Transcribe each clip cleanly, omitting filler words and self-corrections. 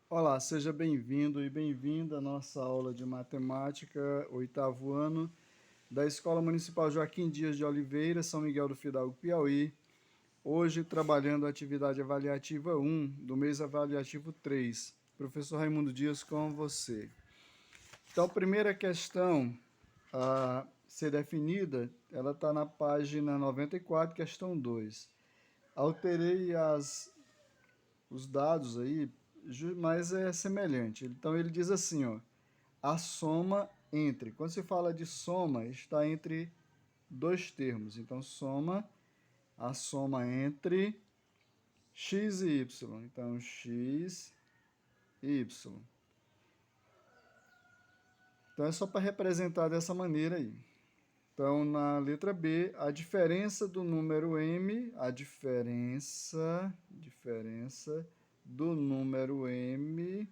Olá, seja bem-vindo e bem-vinda à nossa aula de matemática, oitavo ano, da Escola Municipal Joaquim Dias de Oliveira, São Miguel do Fidalgo, Piauí. Hoje, trabalhando a atividade avaliativa 1 do mês avaliativo 3. Professor Raimundo Dias, com você. Então, a primeira questão a ser definida, ela está na página 94, questão 2. Alterei os dados aí, mas é semelhante. Então, ele diz assim, ó, a soma entre. Quando se fala de soma, está entre dois termos. Então, a soma entre x e y. Então, x e y. Então, é só para representar dessa maneira aí. Então, na letra B, a diferença do número m, diferença do número m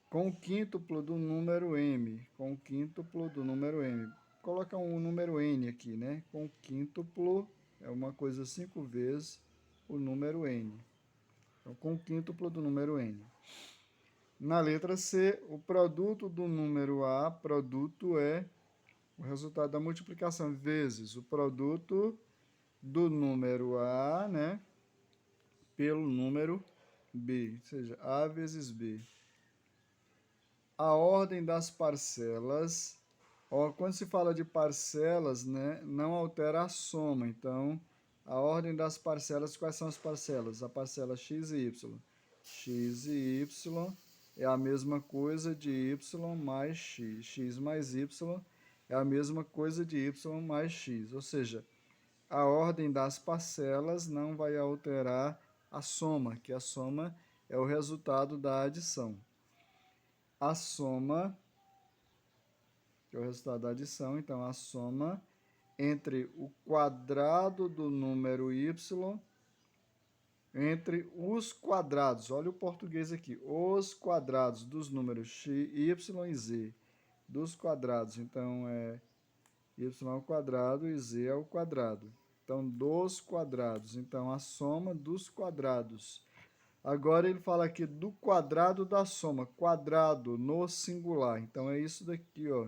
com o quíntuplo do número m, com o quíntuplo do número m. Coloca um número n aqui, né? Com o quíntuplo, é uma coisa 5 vezes o número n. Então, com o quíntuplo do número n. Na letra C, o produto do número a, produto é o resultado da multiplicação vezes o produto do número a, né? Pelo número b, ou seja, a vezes b. A ordem das parcelas, ó, quando se fala de parcelas, né, não altera a soma. Então, a ordem das parcelas, quais são as parcelas? A parcela x e y. X e y é a mesma coisa de y mais x. X mais y é a mesma coisa de y mais x. Ou seja, a ordem das parcelas não vai alterar a soma, que a soma é o resultado da adição. A soma, que é o resultado da adição, então a soma entre o quadrado do número y entre os quadrados, olha o português aqui, os quadrados dos números x, y e z, dos quadrados, então é y ao quadrado e z ao quadrado. Então, dos quadrados, então a soma dos quadrados. Agora ele fala aqui do quadrado da soma, quadrado no singular. Então é isso daqui, ó.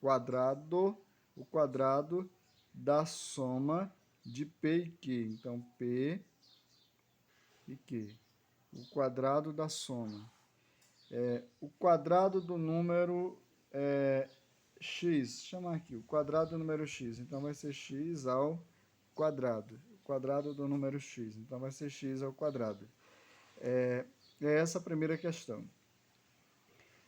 Quadrado, o quadrado da soma de P e Q. Então, P e Q. O quadrado da soma. O quadrado do número x. Chamar aqui, o quadrado do número x. Então, vai ser x ao quadrado. O quadrado do número x. Então, vai ser x ao quadrado. É essa a primeira questão.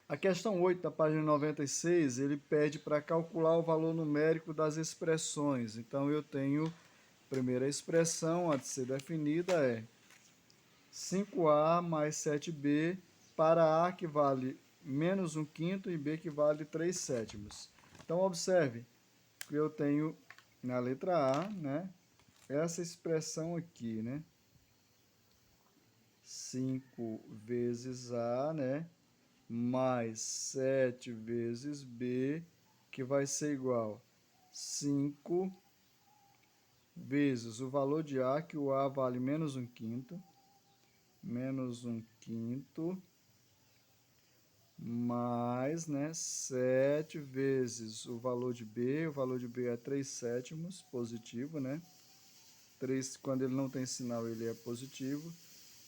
A questão 8 da página 96, ele pede para calcular o valor numérico das expressões. Então, eu tenho a primeira expressão a ser definida é 5a mais 7b para a que vale menos 1/5 e b que vale 3/7. Então, observe que eu tenho na letra A, né, essa expressão aqui, né? 5 vezes A, né? Mais 7 vezes B, que vai ser igual a 5 vezes o valor de A, que o A vale menos 1/5, mais, né, 7 vezes o valor de B é 3/7, positivo, né? 3, quando ele não tem sinal, ele é positivo,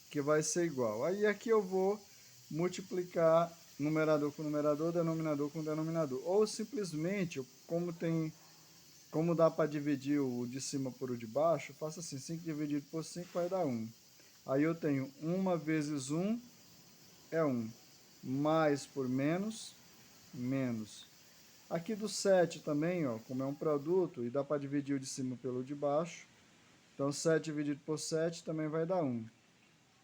que vai ser igual. Aí aqui eu vou multiplicar numerador com numerador, denominador com denominador. Ou simplesmente, como dá para dividir o de cima por o de baixo, faço assim, 5 dividido por 5 vai dar 1. Aí eu tenho 1 vezes 1 é 1. Mais por menos, menos. Aqui do 7 também, ó, como é um produto, e dá para dividir o de cima pelo de baixo, então 7 dividido por 7 também vai dar 1.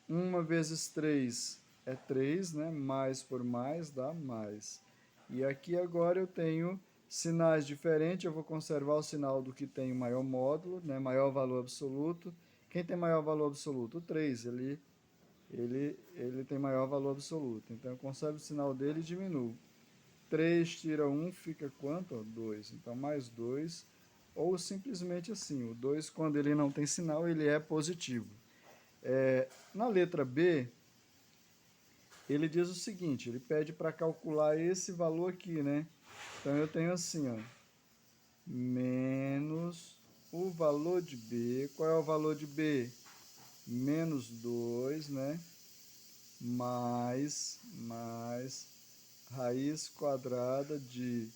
1 vezes 3 é 3, né? Mais por mais dá mais. E aqui agora eu tenho sinais diferentes, eu vou conservar o sinal do que tem o maior módulo, né? Maior valor absoluto. Quem tem maior valor absoluto? O 3, ele tem maior valor absoluto. Então eu conservo o sinal dele e diminuo. 3 tira 1 fica quanto? 2. Então mais 2. Ou simplesmente assim, o 2 quando ele não tem sinal ele é positivo. Na letra B, ele diz o seguinte, ele pede para calcular esse valor aqui, né? Então, eu tenho assim, ó, menos o valor de B. Qual é o valor de B? Menos 2, né? Mais raiz quadrada de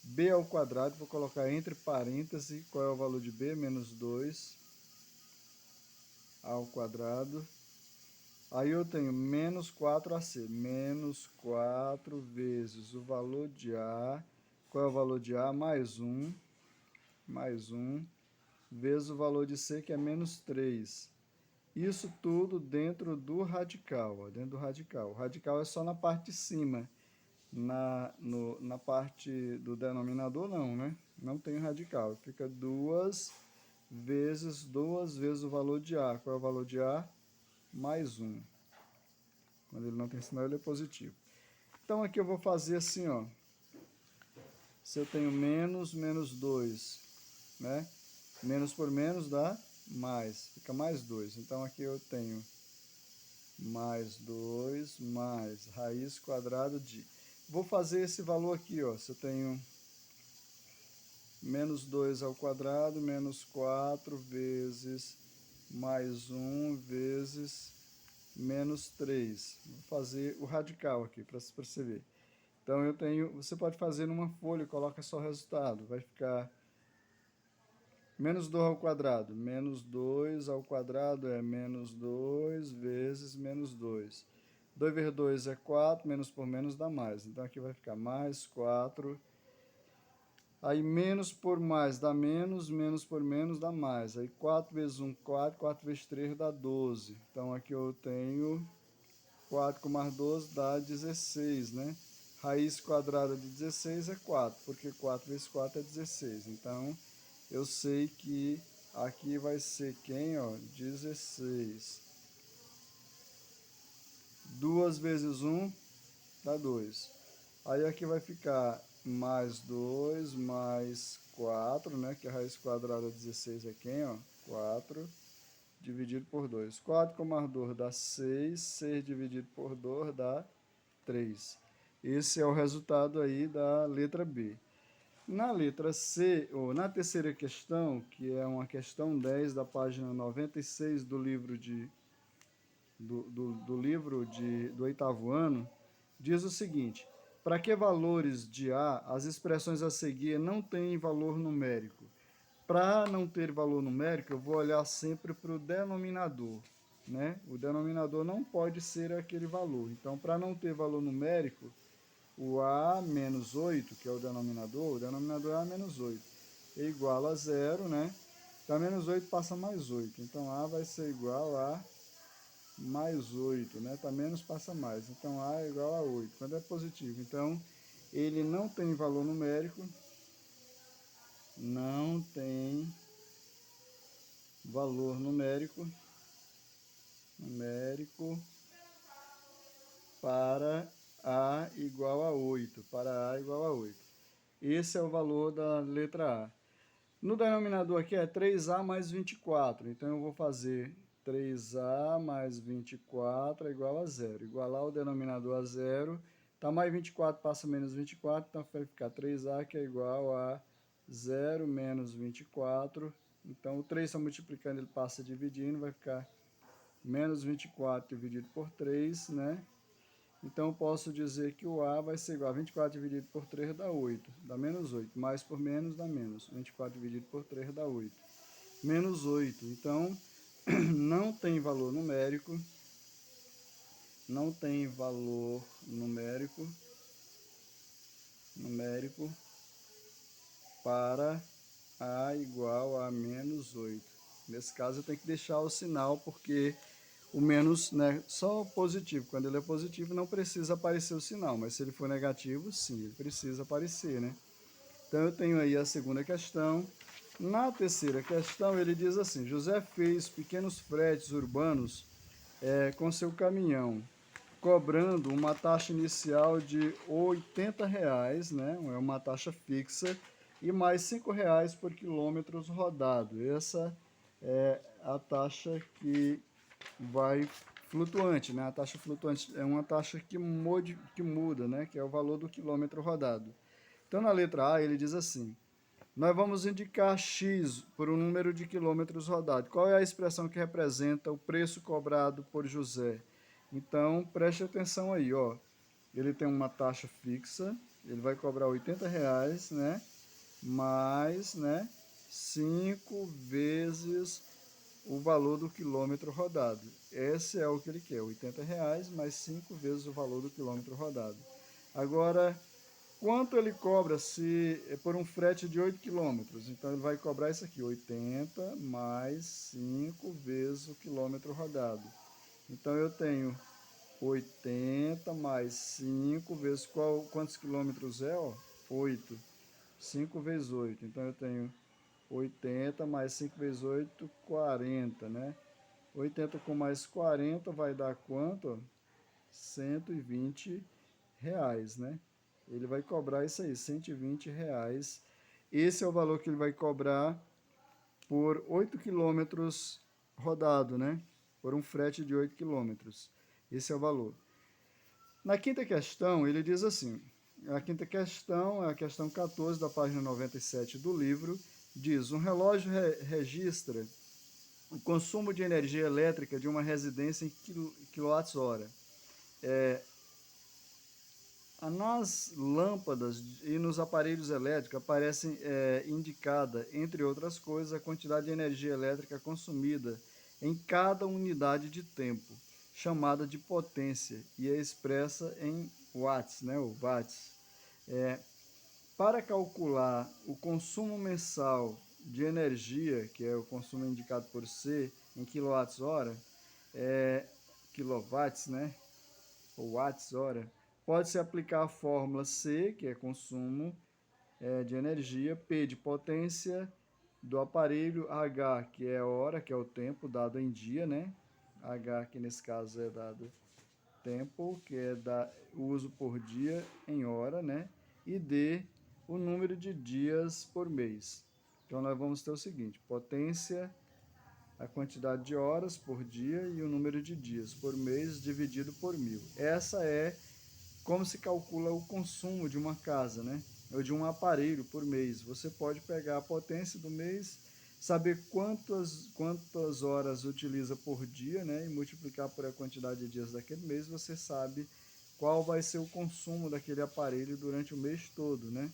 B ao quadrado. Vou colocar entre parênteses. Qual é o valor de B? Menos 2 ao quadrado. Aí eu tenho menos 4AC. Menos 4 vezes o valor de A. Qual é o valor de A? Mais 1. Mais 1. Vezes o valor de C, que é menos 3. Isso tudo dentro do radical, ó, dentro do radical. O radical é só na parte de cima. Na parte do denominador, não, né? Não tem radical. Fica 2 vezes o valor de A. Qual é o valor de A? Mais 1. Quando ele não tem sinal, ele é positivo. Então, aqui eu vou fazer assim, ó. Se eu tenho menos 2, né? Menos por menos dá mais. Fica mais 2. Então, aqui eu tenho mais 2 mais raiz quadrada de... Vou fazer esse valor aqui, ó. Se eu tenho menos 2 ao quadrado, menos 4 vezes mais 1 vezes menos 3. Vou fazer o radical aqui, para se perceber. Então, eu tenho... Você pode fazer numa folha e coloca só o resultado. Vai ficar menos 2 ao quadrado. Menos 2 ao quadrado é menos 2 vezes menos 2. 2 vezes 2 é 4, menos por menos dá mais. Então, aqui vai ficar mais 4. Aí, menos por mais dá menos, menos por menos dá mais. Aí, 4 vezes 1, 4, 4 vezes 3 dá 12. Então, aqui eu tenho 4 com mais 12 dá 16, né? Raiz quadrada de 16 é 4, porque 4 vezes 4 é 16. Então, eu sei que aqui vai ser quem, ó? 16. 2 vezes 1 dá 2. Aí aqui vai ficar mais 2 mais 4, né? Que a raiz quadrada de 16 é quem, ó? 4 dividido por 2. 4 com mais 2 dá 6. 6 dividido por 2 dá 3. Esse é o resultado aí da letra B. Na letra C, ou na terceira questão, que é uma questão 10 da página 96 do livro do oitavo ano, diz o seguinte: para que valores de A, as expressões a seguir não têm valor numérico? Para não ter valor numérico, eu vou olhar sempre para o denominador, né? O denominador não pode ser aquele valor. Então, para não ter valor numérico, o A menos 8, que é o denominador é A menos 8, é igual a zero, né? Então, menos 8 passa mais 8. Então, A vai ser igual a mais 8, né? Tá menos, passa mais. Então, A é igual a 8, quando é positivo. Então, ele não tem valor numérico, não tem valor numérico para A igual a 8, para A igual a 8. Esse é o valor da letra A. No denominador aqui é 3A mais 24, então eu vou fazer 3A mais 24 é igual a zero. Igualar o denominador a zero, tá mais 24 passa menos 24, então vai ficar 3A que é igual a 0 menos 24. Então o 3 está multiplicando, ele passa dividindo, vai ficar menos 24 dividido por 3, né? Então, eu posso dizer que o A vai ser igual a 24 dividido por 3 dá 8, dá menos 8. Mais por menos dá menos. 24 dividido por 3 dá 8. Menos 8. Então, não tem valor numérico. Não tem valor numérico para A igual a menos 8. Nesse caso, eu tenho que deixar o sinal, porque o menos, né, só positivo. Quando ele é positivo, não precisa aparecer o sinal, mas se ele for negativo, sim, ele precisa aparecer, né? Então, eu tenho aí a segunda questão. Na terceira questão, ele diz assim: José fez pequenos fretes urbanos com seu caminhão, cobrando uma taxa inicial de R$ 80, né? É uma taxa fixa, e mais R$ 5 por quilômetros rodado. Essa é a taxa que vai flutuante, né? A taxa flutuante é uma taxa que muda, né? Que é o valor do quilômetro rodado. Então, na letra A, ele diz assim: nós vamos indicar X por um número de quilômetros rodados. Qual é a expressão que representa o preço cobrado por José? Então, preste atenção aí, ó. Ele tem uma taxa fixa, ele vai cobrar R$ 80, né? Mais, né? 5 vezes o valor do quilômetro rodado. Esse é o que ele quer, R$ 80 mais 5 vezes o valor do quilômetro rodado. Agora, quanto ele cobra se é por um frete de 8 quilômetros? Então, ele vai cobrar isso aqui, 80 mais 5 vezes o quilômetro rodado. Então, eu tenho 80 mais 5 vezes quantos quilômetros é? Ó? 8. 5 vezes 8. Então, eu tenho 80 mais 5 vezes 8, 40, né? 80 com mais 40 vai dar quanto? R$ 120, né? Ele vai cobrar isso aí, R$ 120. Esse é o valor que ele vai cobrar por 8 quilômetros rodado, né? Por um frete de 8 quilômetros. Esse é o valor. Na quinta questão, ele diz assim, a quinta questão é a questão 14 da página 97 do livro, diz, um relógio registra o consumo de energia elétrica de uma residência em quilowatts-hora. Nas lâmpadas e nos aparelhos elétricos aparecem indicada, entre outras coisas, a quantidade de energia elétrica consumida em cada unidade de tempo, chamada de potência, e é expressa em watts, né, ou watts. Para calcular o consumo mensal de energia, que é o consumo indicado por C em quilowatts-hora, quilowatts, né, ou watts-hora, pode-se aplicar a fórmula C, que é consumo de energia, P de potência do aparelho, H, que é hora, que é o tempo dado em dia, né? H, que nesse caso é dado tempo, que é o uso por dia em hora, né? E D, o número de dias por mês. Então, nós vamos ter o seguinte, potência, a quantidade de horas por dia e o número de dias por mês dividido por 1000. Essa é como se calcula o consumo de uma casa, né? Ou de um aparelho por mês. Você pode pegar a potência do mês, saber quantas horas utiliza por dia, né? E multiplicar por a quantidade de dias daquele mês, você sabe qual vai ser o consumo daquele aparelho durante o mês todo, né?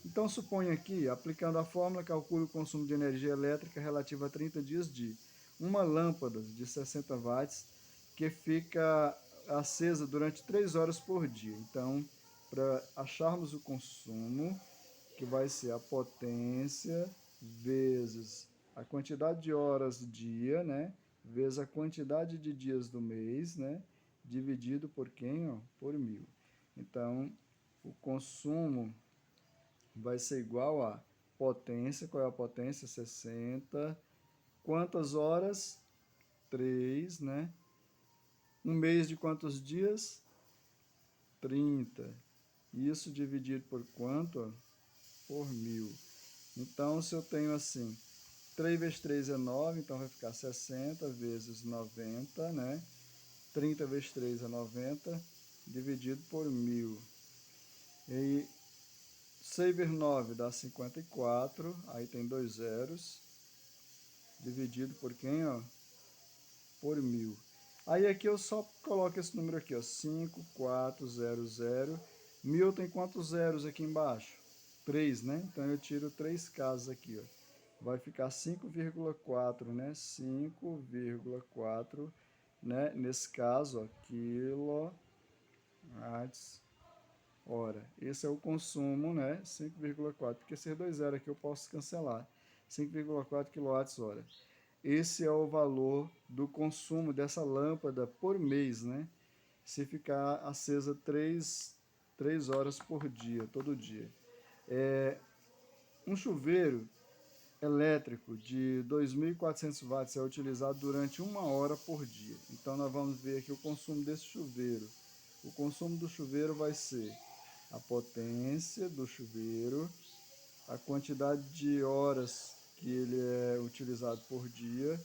Então, suponha aqui, aplicando a fórmula, calcule o consumo de energia elétrica relativo a 30 dias de uma lâmpada de 60 watts que fica acesa durante 3 horas por dia. Então, para acharmos o consumo, que vai ser a potência vezes a quantidade de horas do dia, né? Vezes a quantidade de dias do mês, né? Dividido por quem? Ó? Por 1000. Então, o consumo vai ser igual a potência, qual é a potência? 60. Quantas horas? 3, né? Um mês de quantos dias? 30. Isso dividido por quanto? Por 1000. Então, se eu tenho assim, 3 vezes 3 é 9, então vai ficar 60 vezes 90, né? 30 vezes 3 é 90, dividido por 1000. E 6 vezes 9 dá 54, aí tem 2 zeros, dividido por quem, ó? Por 1000. Aí aqui eu só coloco esse número aqui, ó, 5400. 1000 tem quantos zeros aqui embaixo? 3, né? Então eu tiro 3 casas aqui, ó. Vai ficar 5,4, né? 5,4, né? Nesse caso, ó, quilowatts hora. Esse é o consumo, né? 5,4, porque esses 2 zeros aqui eu posso cancelar. 5,4 kWh. Esse é o valor do consumo dessa lâmpada por mês, né? Se ficar acesa 3 horas por dia, todo dia. Um chuveiro elétrico de 2.400 watts é utilizado durante 1 hora por dia. Então, nós vamos ver aqui o consumo desse chuveiro. O consumo do chuveiro vai ser a potência do chuveiro, a quantidade de horas que ele é utilizado por dia,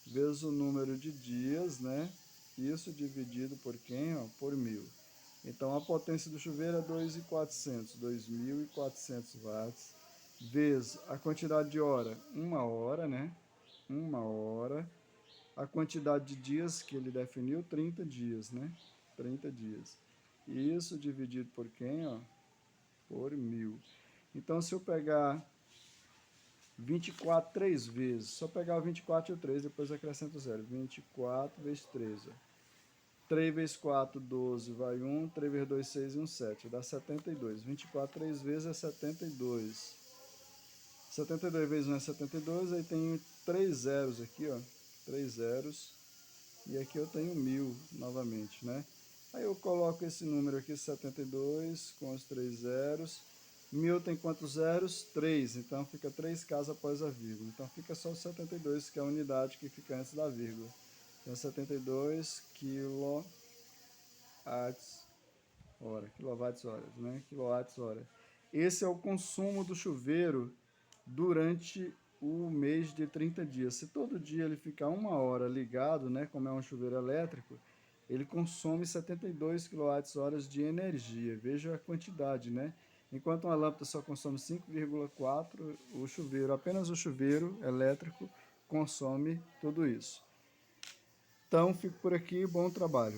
vezes o número de dias, né? Isso dividido por quem? Ó, por 1000. Então, a potência do chuveiro é 2.400 watts, vezes a quantidade de hora, 1 hora, né? 1 hora. A quantidade de dias que ele definiu, 30 dias, né? 30 dias. Isso dividido por quem? Ó? Por 1000. Então, se eu pegar 24 3 vezes, só pegar o 24 e o 3, depois acrescento 0. 24 vezes 3, ó. 3 vezes 4, 12, vai 1. 3 vezes 2, 6 e 1, 7. Dá 72. 24 3 vezes é 72. 72 vezes 1 é 72, aí tem 3 zeros aqui, ó. 3 zeros. E aqui eu tenho 1000 novamente, né? Aí eu coloco esse número aqui, 72, com os 3 zeros. 1000 tem quantos zeros? 3. Então fica 3 casas após a vírgula. Então fica só o 72, que é a unidade que fica antes da vírgula. Então 72 quilowatts hora, né? Quilowatts hora. Esse é o consumo do chuveiro durante o mês de 30 dias. Se todo dia ele ficar 1 hora ligado, né, como é um chuveiro elétrico, ele consome 72 kWh de energia. Veja a quantidade, né? Enquanto uma lâmpada só consome 5,4, o chuveiro, apenas o chuveiro elétrico, consome tudo isso. Então, fico por aqui, bom trabalho.